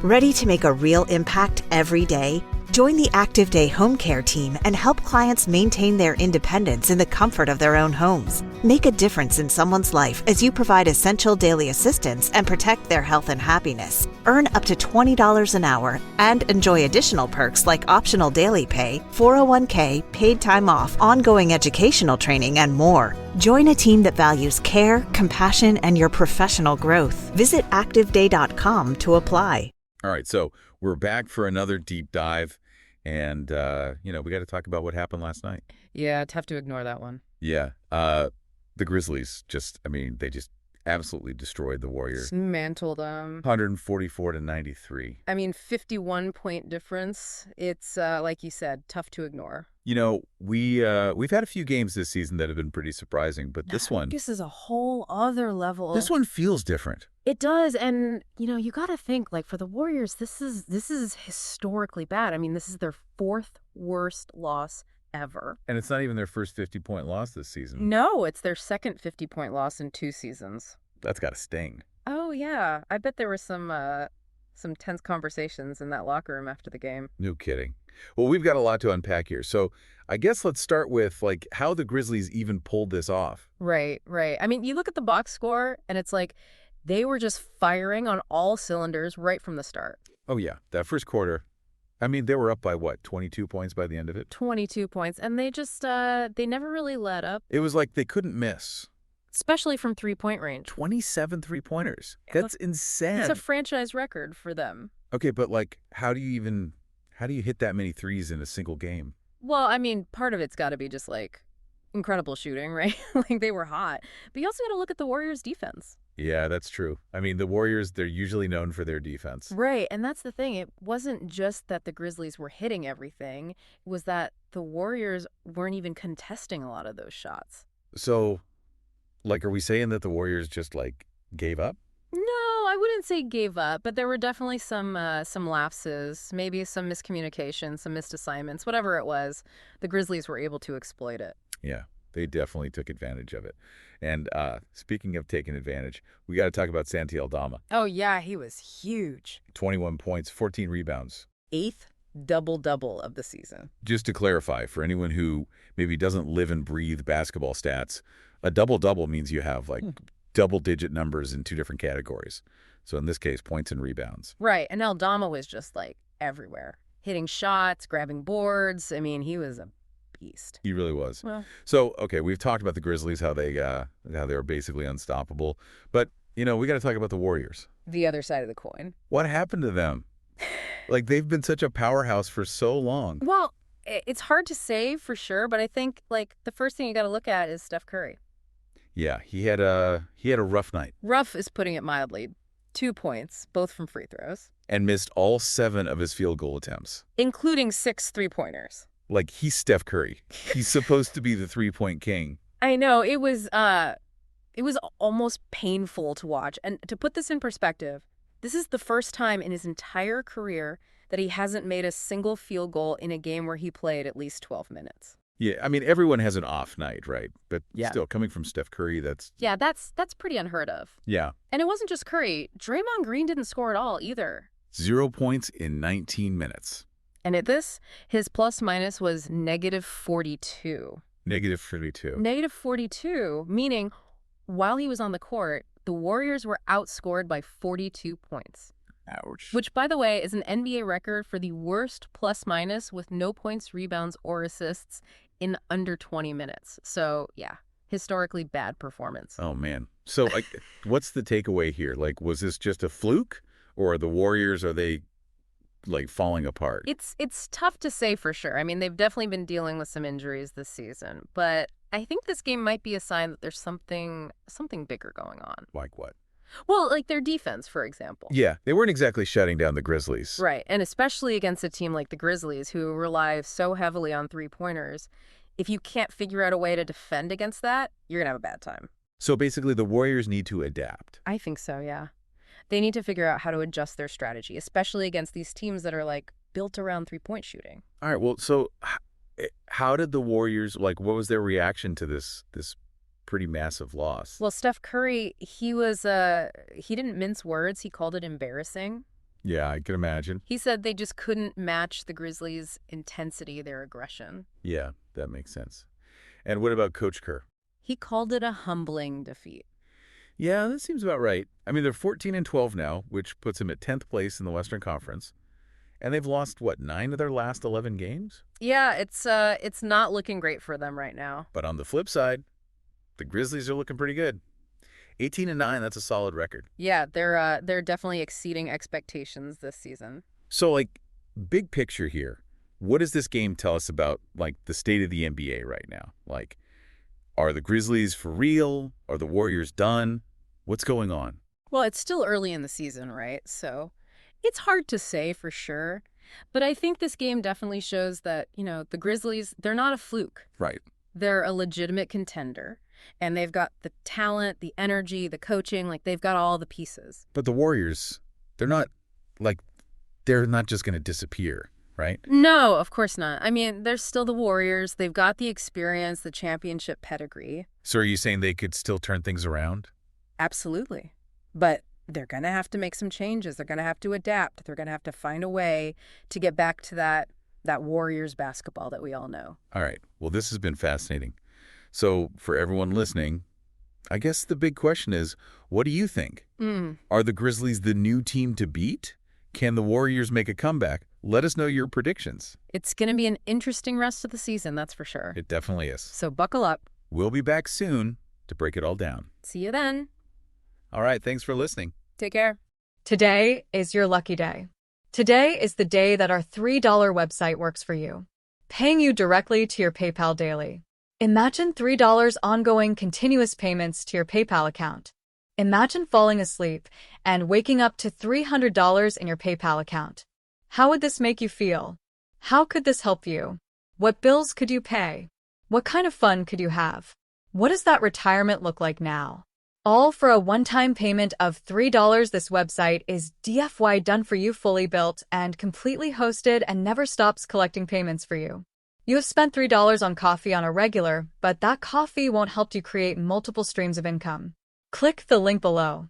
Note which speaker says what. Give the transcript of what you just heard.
Speaker 1: Ready to make a real impact every day? Join the Active Day Home Care team and help clients maintain their independence in the comfort of their own homes. Make a difference in someone's life as you provide essential daily assistance and protect their health and happiness. Earn up to $20 an hour and enjoy additional perks like optional daily pay, 401k, paid time off, ongoing educational training, and more. Join a team that values care, compassion, and your professional growth. Visit activeday.com to apply.
Speaker 2: All right, so we're back for another deep dive, and, we got to talk about what happened last night.
Speaker 3: Yeah, tough to ignore that one.
Speaker 2: Yeah, the Grizzlies they just absolutely destroyed the Warriors.
Speaker 3: Dismantled them.
Speaker 2: 144-93.
Speaker 3: 51-point difference. It's, like you said, tough to ignore.
Speaker 2: We've had a few games this season that have been pretty surprising, but this one...
Speaker 3: This is a whole other level.
Speaker 2: This one feels different.
Speaker 3: It does, and, you got to think, for the Warriors, this is historically bad. This is their fourth worst loss ever.
Speaker 2: And it's not even their first 50-point loss this season.
Speaker 3: No, it's their second 50-point loss in 2 seasons.
Speaker 2: That's got to sting.
Speaker 3: Oh, yeah. I bet there were some tense conversations in that locker room after the game.
Speaker 2: No kidding. Well, we've got a lot to unpack here. So I guess let's start with, how the Grizzlies even pulled this off.
Speaker 3: Right. You look at the box score, and it's they were just firing on all cylinders right from the start.
Speaker 2: Oh, yeah. That first quarter, they were up by, 22 points by the end of it?
Speaker 3: 22 points. And they just, they never really let up.
Speaker 2: It was like they couldn't miss.
Speaker 3: Especially from three-point range.
Speaker 2: 27 three-pointers. That's insane.
Speaker 3: It's a franchise record for them.
Speaker 2: Okay, but, how do you hit that many threes in a single game?
Speaker 3: Well, part of it's got to be just, incredible shooting, right? They were hot. But you also got to look at the Warriors' defense.
Speaker 2: Yeah, that's true. The Warriors, they're usually known for their defense.
Speaker 3: Right, and that's the thing. It wasn't just that the Grizzlies were hitting everything. It was that the Warriors weren't even contesting a lot of those shots.
Speaker 2: So, are we saying that the Warriors just, gave up?
Speaker 3: No, I wouldn't say gave up, but there were definitely some lapses, maybe some miscommunication, some missed assignments, whatever it was. The Grizzlies were able to exploit it.
Speaker 2: Yeah, they definitely took advantage of it. And speaking of taking advantage, we got to talk about Santi Aldama.
Speaker 3: Oh, yeah, he was huge.
Speaker 2: 21 points, 14 rebounds.
Speaker 3: 8th double-double of the season.
Speaker 2: Just to clarify, for anyone who maybe doesn't live and breathe basketball stats, a double-double means you have, double-digit numbers in 2 different categories. So in this case, points and rebounds.
Speaker 3: Right, and Aldama was just, everywhere. Hitting shots, grabbing boards. He was a beast.
Speaker 2: He really was.
Speaker 3: Well,
Speaker 2: so, okay, we've talked about the Grizzlies, how they were basically unstoppable. But, we got to talk about the Warriors.
Speaker 3: the other side of the coin.
Speaker 2: What happened to them? They've been such a powerhouse for so long.
Speaker 3: Well, it's hard to say for sure, but I think, the first thing you got to look at is Steph Curry.
Speaker 2: Yeah, he had a rough night.
Speaker 3: Rough is putting it mildly. 2 points, both from free throws.
Speaker 2: And missed all 7 of his field goal attempts.
Speaker 3: Including 6 three-pointers.
Speaker 2: He's Steph Curry. He's supposed to be the three-point king.
Speaker 3: I know. It was almost painful to watch. And to put this in perspective, this is the first time in his entire career that he hasn't made a single field goal in a game where he played at least 12 minutes.
Speaker 2: Yeah, everyone has an off night, right? But
Speaker 3: Yeah.
Speaker 2: still, coming from Steph Curry, that's
Speaker 3: pretty unheard of.
Speaker 2: Yeah.
Speaker 3: And it wasn't just Curry. Draymond Green didn't score at all either.
Speaker 2: 0 points in 19 minutes.
Speaker 3: And at this, his plus-minus was -42.
Speaker 2: -32.
Speaker 3: -42, meaning while he was on the court, the Warriors were outscored by 42 points.
Speaker 2: Ouch.
Speaker 3: Which, by the way, is an NBA record for the worst plus-minus with no points, rebounds, or assists in under 20 minutes. So, yeah, historically bad performance.
Speaker 2: Oh, man. So, what's the takeaway here? Was this just a fluke? Or are the Warriors, are they, falling apart?
Speaker 3: It's tough to say for sure. They've definitely been dealing with some injuries this season. But I think this game might be a sign that there's something bigger going on.
Speaker 2: Like what?
Speaker 3: Well, their defense, for example.
Speaker 2: Yeah, they weren't exactly shutting down the Grizzlies.
Speaker 3: Right, and especially against a team like the Grizzlies, who rely so heavily on three-pointers. If you can't figure out a way to defend against that, you're going to have a bad time.
Speaker 2: So basically, the Warriors need to adapt.
Speaker 3: I think so, yeah. They need to figure out how to adjust their strategy, especially against these teams that are, built around three-point shooting.
Speaker 2: All right, well, so how did the Warriors, what was their reaction to this pretty massive loss?
Speaker 3: Well, Steph Curry, he didn't mince words. He called it embarrassing.
Speaker 2: Yeah, I can imagine.
Speaker 3: He said they just couldn't match the Grizzlies' intensity, their aggression.
Speaker 2: Yeah, that makes sense. And what about Coach Kerr?
Speaker 3: He called it a humbling defeat.
Speaker 2: Yeah, that seems about right. I mean, they're 14-12 now, which puts them at 10th place in the Western Conference. And they've lost, what, 9 of their last 11 games?
Speaker 3: Yeah, it's not looking great for them right now.
Speaker 2: But on the flip side, the Grizzlies are looking pretty good. 18-9, that's a solid record.
Speaker 3: Yeah, they're definitely exceeding expectations this season.
Speaker 2: So, like, big picture here, what does this game tell us about, like, the state of the NBA right now? Like, are the Grizzlies for real? Are the Warriors done? What's going on?
Speaker 3: Well, it's still early in the season, right? So it's hard to say for sure. But I think this game definitely shows that, the Grizzlies, they're not a fluke.
Speaker 2: Right.
Speaker 3: They're a legitimate contender. And they've got the talent, the energy, the coaching, like they've got all the pieces.
Speaker 2: But the Warriors, they're not just going to disappear, right?
Speaker 3: No, of course not. I mean, they're still the Warriors. They've got the experience, the championship pedigree.
Speaker 2: So are you saying they could still turn things around?
Speaker 3: Absolutely. But they're going to have to make some changes. They're going to have to adapt. They're going to have to find a way to get back to that Warriors basketball that we all know.
Speaker 2: All right. Well, this has been fascinating. So for everyone listening, I guess the big question is, what do you think? Are the Grizzlies the new team to beat? Can the Warriors make a comeback? Let us know your predictions.
Speaker 3: It's going to be an interesting rest of the season, that's for sure.
Speaker 2: It definitely is.
Speaker 3: So buckle up.
Speaker 2: We'll be back soon to break it all down.
Speaker 3: See you then.
Speaker 2: All right. Thanks for listening.
Speaker 3: Take care.
Speaker 4: Today is your lucky day. Today is the day that our $3 website works for you, paying you directly to your PayPal daily. Imagine $3 ongoing continuous payments to your PayPal account. Imagine falling asleep and waking up to $300 in your PayPal account. How would this make you feel? How could this help you? What bills could you pay? What kind of fun could you have? What does that retirement look like now? All for a one-time payment of $3. This website is DFY done for you, fully built and completely hosted, and never stops collecting payments for you. You have spent $3 on coffee on a regular, but that coffee won't help you create multiple streams of income. Click the link below.